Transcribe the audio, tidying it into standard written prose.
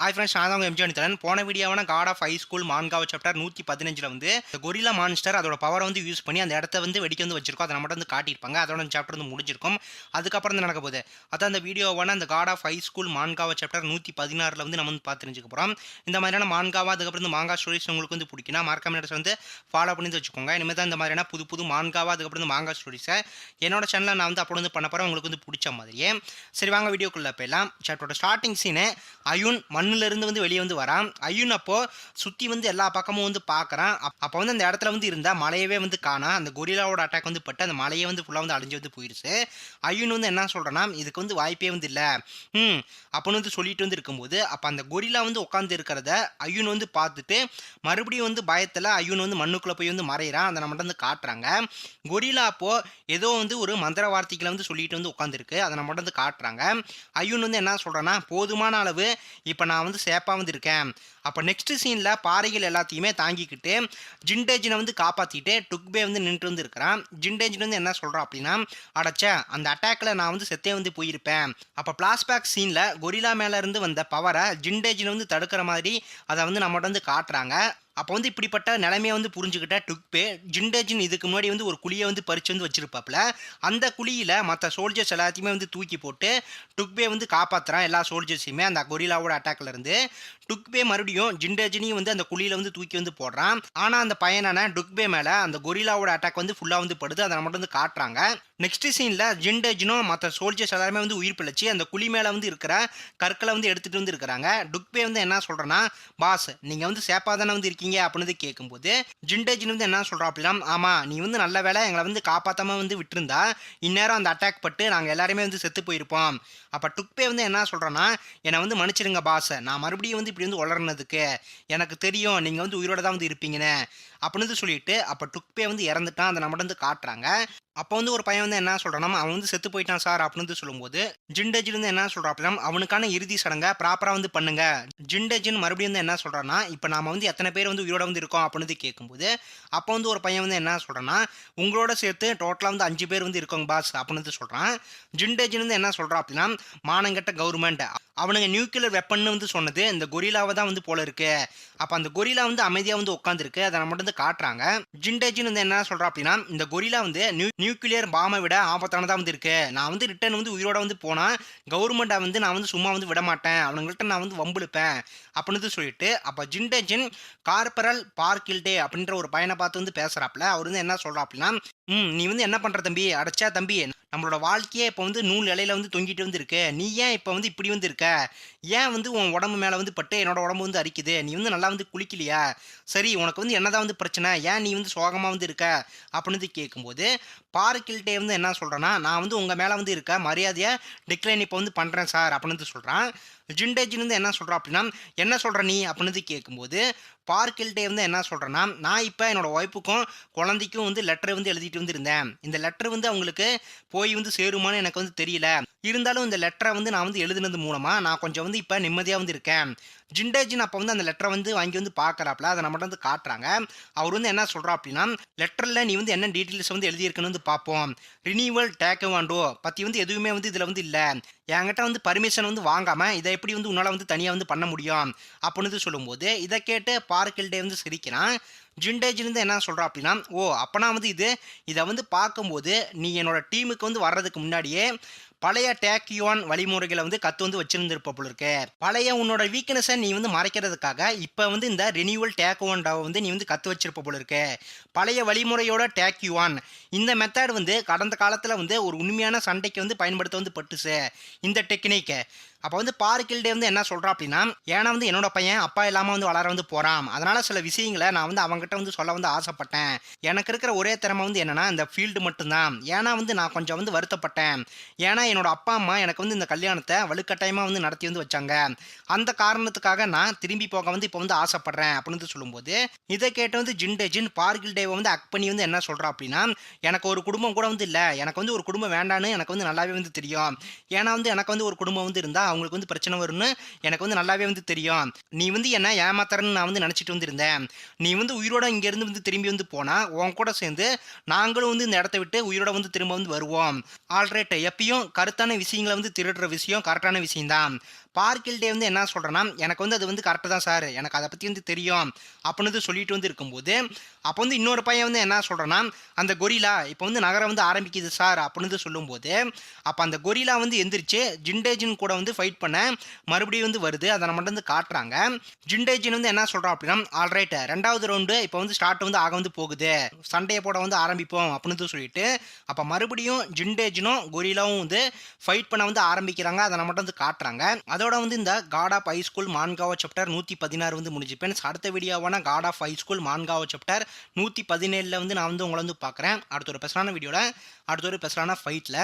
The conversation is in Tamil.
ஹாய் ஃப்ரெண்ட்ஸ், நான் தான் உங்க எம்ஜி அனிதரன். போன வீடியோவான காட் ஆஃப் ஹை ஸ்கூல் மான்காவ் சாப்டர் 115ல வந்து இந்த கொரில்லா மான்ஸ்டர் அதோட பவரை வந்து யூஸ் பண்ணி அந்த இடத்த வந்து வெடிக்க வந்து வச்சிருக்கோம். அதை நம்மகிட்ட வந்து காட்டியிருப்பாங்க. அதோட அந்த சாப்டர் வந்து முடிஞ்சிருக்கும். அதுக்கப்புறம் வந்து நடக்க போகுது. அதான் அந்த வீடியோவான அந்த காட் ஆஃப் ஹை ஸ்கூல் மான்காவ் சாப்டர் 116ல வந்து நம்ம வந்து பார்த்து தெரிஞ்சுக்க போகிறோம். இந்த மாதிரியான மான்காவா அதுக்கப்புறம் இந்த மாங்கா ஸ்டோரிஸ் உங்களுக்கு வந்து பிடிக்குன்னா மறக்காம வந்து ஃபாலோ பண்ணி வச்சுக்கோங்க. இனிமேல் தான் இந்த மாதிரியான புது புது மான்காவா அதுக்கப்புறம் இந்த மாங்கா ஸ்டோரிஸை என்னோட சேனலில் நான் வந்து அப்லோட் வந்து பண்ண போகிறேன். உங்களுக்கு வந்து பிடிச்ச மாதிரியே. சரி, வாங்க வீடியோக்குள்ளே போயிடலாம். சாப்டரோட ஸ்டார்டிங் சீனு அயுன் மண்ணிலிருந்து வந்து வெளியே வந்து வரான். அயுன் அப்போ சுற்றி வந்து எல்லா பக்கமும் வந்து பார்க்குறான். அப்போ வந்து அந்த இடத்துல வந்து இருந்தால் மலையவே வந்து காணா. அந்த கொரில்லாவோட அட்டாக் வந்து பட்டு அந்த மலையே வந்து ஃபுல்லாக வந்து அழிஞ்சு வந்து போயிடுச்சு. அயுன் வந்து என்ன சொல்கிறேன்னா, இதுக்கு வந்து வாய்ப்பே வந்து இல்லை அப்படின்னு வந்து சொல்லிட்டு வந்து இருக்கும்போது, அப்போ அந்த கொரில்லா வந்து உட்காந்து இருக்கிறத அயுன் வந்து பார்த்துட்டு மறுபடியும் வந்து பயத்தில் அயுன் வந்து மண்ணுக்குள்ளே போய் வந்து மறையிறான். அதை நம்மகிட்ட வந்து காட்டுறாங்க. கொரில்லா அப்போ ஏதோ வந்து ஒரு மந்திர வார்த்தைகளை வந்து சொல்லிட்டு வந்து உட்காந்துருக்கு. அதை நம்மகிட்ட வந்து காட்டுறாங்க. அயுன் வந்து என்ன சொல்கிறேன்னா, போதுமான அளவு இப்போ நான் வந்து சேஃபாக வந்து இருக்கேன். அப்போ நெக்ஸ்ட் சீனில் பாறைகள் எல்லாத்தையுமே தாங்கிக்கிட்டு ஜிண்டேஜினை வந்து காப்பாற்றிட்டு டுக்பே வந்து நின்று வந்து இருக்கிறான். ஜிண்டேஜின் வந்து என்ன சொல்கிறான் அப்படின்னா, அடைச்ச அந்த அட்டாக்ல நான் வந்து செத்தே வந்து போயிருப்பேன். அப்போ பிளாஸ்பேக் சீனில் கொரில்லா மேலே இருந்து வந்த பவரை ஜிண்டேஜினை வந்து தடுக்கிற மாதிரி அதை வந்து நம்மகிட்ட வந்து காட்டுறாங்க. அப்போ வந்து இப்படிப்பட்ட நிலைமையை வந்து புரிஞ்சுக்கிட்ட டுக்பே ஜிண்டேஜின் இதுக்கு முன்னாடி வந்து ஒரு குழியை வந்து பறிச்சு வந்து வச்சிருப்பாப்புல. அந்த குழியில் மற்ற சோல்ஜர்ஸ் எல்லாத்தையுமே வந்து தூக்கி போட்டு டுக்பே வந்து காப்பாற்றுறான் எல்லா சோல்ஜர்ஸையுமே அந்த கொரில்லாவோட அட்டாக்ல இருந்து. டுக்பே மறுபடியும் ஜிண்டேஜினையும் வந்து அந்த குழியில் வந்து தூக்கி வந்து போடுறான். ஆனால் அந்த பையனான டுக்பே மேலே அந்த கொரில்லாவோட அட்டாக் வந்து ஃபுல்லாக வந்து படுது. அதை மட்டும் வந்து காட்டுறாங்க. நெக்ஸ்ட் சீனில் ஜிண்டேஜினும் மற்ற சோல்ஜர்ஸ் எல்லாருமே வந்து உயிர் பிழைச்சி அந்த குழி மேலே வந்து இருக்கிற கற்களை வந்து எடுத்துகிட்டு வந்து இருக்கிறாங்க. டுக்பே வந்து என்ன சொல்கிறேன்னா, பாஸ் நீங்கள் வந்து சேஃபாக தானே வந்து இருக்கீங்க அப்படின்னு கேட்கும்போது ஜிண்டேஜின் வந்து என்ன சொல்கிறா அப்படின்னா, ஆமாம் நீ வந்து நல்ல வேலை எங்களை வந்து காப்பாற்றாமல் வந்து விட்டுருந்தா இந்நேரம் அந்த அட்டாக் பட்டு நாங்கள் எல்லாருமே வந்து செத்து போயிருப்போம். அப்போ டுக்பே வந்து என்ன சொல்கிறேன்னா, என்னை வந்து மன்னிச்சிடுங்க பாஸ், நான் மறுபடியும் வந்து இப்படி வந்து வளர்னதுக்கு எனக்கு தெரியும் நீங்கள் வந்து உயிரோட தான் வந்து இருப்பீங்கன்னு அப்படின்னு சொல்லிட்டு அப்போ டுக்பே வந்து இறந்துட்டான். அதை நம்மகிட்ட வந்து காட்டுறாங்க. அப்போ வந்து ஒரு பையன் வந்து என்ன சொல்கிறான்னா, அவன் வந்து செத்து போயிட்டான் சார் அப்படின்னு சொல்லும்போது ஜிண்டேஜின் வந்து என்ன சொல்கிறா அப்படின்னா, அவனுக்கான இறுதி சடங்கை ப்ராப்பராக வந்து பண்ணுங்க. ஜிண்டேஜின் மறுபடியும் வந்து என்ன சொல்கிறான்னா, இப்போ நாம வந்து எத்தனை பேர் வந்து உயிரோட வந்து இருக்கோம் அப்படின்னு கேட்கும்போது அப்போ வந்து ஒரு பையன் வந்து என்ன சொல்கிறான்னா, உங்களோட சேர்த்து டோட்டலாக வந்து 5 பேர் வந்து இருக்கோங்க பாஸ் அப்படின்னு சொல்கிறான். ஜிண்டேஜின் வந்து என்ன சொல்கிறா அப்படின்னா, மானங்கட்ட கவர்மெண்ட் அவனுங்க நியூக்ளியர் வெப்பன்னு வந்து சொன்னது இந்த கொரில்லாவை தான் வந்து போல இருக்கு. அப்போ அந்த கொரில்லா வந்து அமைதியாக வந்து உட்காந்துருக்கு. அதை நம்ம வந்து காட்டுறாங்க. ஜிண்டேஜின் வந்து என்ன சொல்கிறா அப்படின்னா, இந்த கொரில்லா வந்து நியூக்ளியர் பாமை விட ஆபத்தானதாக வந்து இருக்கு. நான் வந்து ரிட்டர்ன் வந்து உயிரோட வந்து போனால் கவர்மெண்ட்டை வந்து நான் வந்து சும்மா வந்து விட மாட்டேன், அவனுங்கள்ட்ட நான் வந்து வம்புழுப்பேன் அப்படின்னு சொல்லிட்டு அப்போ ஜிண்டேஜின் கார்பரல் பார்க்கில்டே அப்படின்ற ஒரு பையனை பார்த்து வந்து பேசுகிறாப்புல. அவர் வந்து என்ன சொல்கிறா அப்படின்னா, நீ வந்து என்ன பண்ணுற தம்பி, அடைச்சா தம்பி நம்மளோட வாழ்க்கையே இப்போ வந்து நூல் இலையில வந்து தொங்கிட்டு வந்து இருக்கு. நீ ஏன் இப்போ வந்து இப்படி வந்து இருக்க, ஏன் வந்து உன் உடம்பு மேலே வந்து பட்டு என்னோட உடம்பு வந்து அரிக்குது, நீ வந்து நல்லா வந்து குளிக்கலையா, சரி உனக்கு வந்து என்னதான் வந்து பிரச்சனை, ஏன் நீ வந்து சோகமாக வந்து இருக்க அப்படின்னு கேட்கும்போது பார்க்கில்டே வந்து என்ன சொல்கிறேன்னா, நான் வந்து உங்கள் மேலே வந்து இருக்க மரியாதையை டிக்ளைன் இப்போ வந்து பண்ணுறேன் சார் அப்படின்னு சொல்கிறான். ஜிண்டேஜின் வந்து என்ன சொல்கிறான் அப்படின்னா, என்ன சொல்கிற நீ அப்படின்னு கேட்கும்போது பார்க்கில்டே வந்து என்ன சொல்கிறேன்னா, நான் இப்போ என்னோட ஒய்ஃபுக்கும் குழந்தைக்கும் வந்து லெட்டர் வந்து எழுதிட்டு வந்து இருந்தேன். இந்த லெட்டர் வந்து அவங்களுக்கு போய் வந்து சேருமான்னு எனக்கு வந்து தெரியல. இருந்தாலும் இந்த லெட்டரை வந்து நான் வந்து எழுதுனது மூலமாக நான் கொஞ்சம் வந்து இப்போ நிம்மதியாக வந்து இருக்கேன். ஜிண்டேஜின் அப்போ வந்து அந்த லெட்டரை வந்து வாங்கி வந்து பார்க்குறாப்புல. அதை நம்மகிட்ட வந்து காட்டுறாங்க. அவர் வந்து என்ன சொல்கிறா அப்படின்னா, லெட்டரில் நீ வந்து என்ன டீட்டெயில்ஸ் வந்து எழுதியிருக்குன்னு வந்து பார்ப்போம். ரினியூவல் டேக்வாண்டோ பற்றி வந்து எதுவுமே வந்து இதில் வந்து இல்லை. என்கிட்ட வந்து பர்மிஷன் வந்து வாங்காமல் இதை எப்படி வந்து உன்னால் வந்து தனியாக வந்து பண்ண முடியும் அப்படின்னு சொல்லும்போது இதை கேட்டு பார்க்கில்டே வந்து சிரிக்கிறான். ஜிண்டேஜிலிருந்து என்ன சொல்கிறா அப்படின்னா, ஓ அப்போனா வந்து இதை வந்து பார்க்கும்போது நீ என்னோட டீமுக்கு வந்து வர்றதுக்கு முன்னாடியே பழைய டேக்யூன் வழிமுறைகளை வந்து கற்று வந்து வச்சிருந்திருப்ப போல இருக்கு. பழைய உன்னோட வீக்னஸை நீ வந்து மறைக்கிறதுக்காக இப்போ வந்து இந்த ரினியூவல் டேக்வாண்டாவை வந்து நீ வந்து கற்று வச்சிருப்ப போல இருக்கு. பழைய வழிமுறையோட டேக்யூன் இந்த மெத்தட் வந்து கடந்த காலத்தில் வந்து ஒரு உண்மையான சண்டைக்கு வந்து பயன்படுத்த வந்து பட்டுச்சு இந்த டெக்னிக்கு. அப்போ வந்து பார்க்கில்டே வந்து என்ன சொல்கிறா அப்படின்னா, ஏன்னா வந்து என்னோட பையன் அப்பா இல்லாமல் வந்து வளர வந்து போகிறான், அதனால் சில விஷயங்களை நான் வந்து அவங்ககிட்ட வந்து சொல்ல வந்து ஆசைப்பட்டேன். எனக்கு இருக்கிற ஒரே திறமை வந்து என்னென்னா இந்த ஃபீல்டு மட்டும்தான். ஏன்னா வந்து நான் கொஞ்சம் வந்து வருத்தப்பட்டேன். ஏன்னா என்னோட அப்பா அம்மா எனக்கு வந்து இந்த கல்யாணத்தை வலுக்கட்டாயமாக வந்து நடத்தி வந்து வச்சாங்க. அந்த காரணத்துக்காக நான் திரும்பி போக வந்து இப்போ வந்து ஆசைப்படுறேன் அப்படின்னு சொல்லும்போது இதை கேட்டு வந்து ஜிண்டேஜின் பார்க்கில்டேவை வந்து அக் பண்ணி வந்து என்ன சொல்கிறா அப்படின்னா, எனக்கு ஒரு குடும்பம் கூட வந்து இல்லை, எனக்கு வந்து ஒரு குடும்பம் வேண்டான்னு எனக்கு வந்து நல்லாவே வந்து தெரியும். ஏன்னா வந்து எனக்கு வந்து ஒரு குடும்பம் வந்து இருந்தால் அவங்களுக்கு வந்து பிரச்சனை வரும்னு எனக்கு வந்து நல்லாவே வந்து தெரியும். நீ வந்து என்ன ஏமாத்துறன்னு நான் வந்து நினச்சிட்டு வந்து இருந்தேன். நீ வந்து உயிரோட இங்கேருந்து வந்து திரும்பி வந்து போனா, உன் கூட சேர்ந்து நாங்களும் வந்து இந்த இடத்த விட்டு உயிரோட வந்து திரும்ப வந்து வருவோம். ஆல்ரைட் எப்பயும் கருத்தான விஷயங்கள வந்து திருடுற விஷயம் கரெக்டான விஷயம் தான். பார்க்கில்டே வந்து என்ன சொல்றேன்னா, எனக்கு வந்து அது வந்து கரெக்ட்டு தான் சார். எனக்கு அத பத்தி வந்து தெரியும். அப்படின்னு வந்து சொல்லிட்டு வந்து இருக்கும்போது, அப்போ வந்து இன்னொரு பையன் வந்து என்ன சொல்றான்னா, அந்த கொரில்லா இப்போ வந்து நகரம் வந்து ஆரம்பிக்குது சார் அப்படின்னு வந்து சொல்லும்போது, அப்ப அந்த கொரில்லா வந்து எந்திரிச்சு ஜின்டேஜின் கூட வந்து ஃபைட் பண்ண மறுபடியும் வந்து வருது. அத நம்மட்ட வந்து காட்டுறாங்க. ஜின்டேஜின் வந்து என்ன சொல்றான் அப்படின்னா, ஆல்ரைட் 2வது ரவுண்டு இப்போ வந்து ஸ்டார்ட் வந்து ஆக வந்து போகுது. சண்டைய போட வந்து ஆரம்பிப்போம் அப்படின்னு வந்து சொல்லிட்டு, அப்ப மறுபடியும் ஜின்டேஜினும் கொரில்லாவும் வந்து ஃபைட் பண்ண வந்து ஆரம்பிக்கிறாங்க. அத நம்மட்ட வந்து காட்டுறாங்க. அதோட வந்து இந்த காட் ஆஃப் ஹை ஸ்கூல் மான்காவா சாப்டர் 116 வந்து முடிஞ்சு. ஃபிரண்ட்ஸ் அடுத்த வீடியோவான காட் ஆஃப் ஹை ஸ்கூல் மான்காவா சாப்டர் 117ல வந்து நான் வந்து உங்கள வந்து பார்க்குறேன். அடுத்த ஒரு ஸ்பெஷலான வீடியோல, அடுத்த ஒரு ஸ்பெஷலான ஃபைட்ல.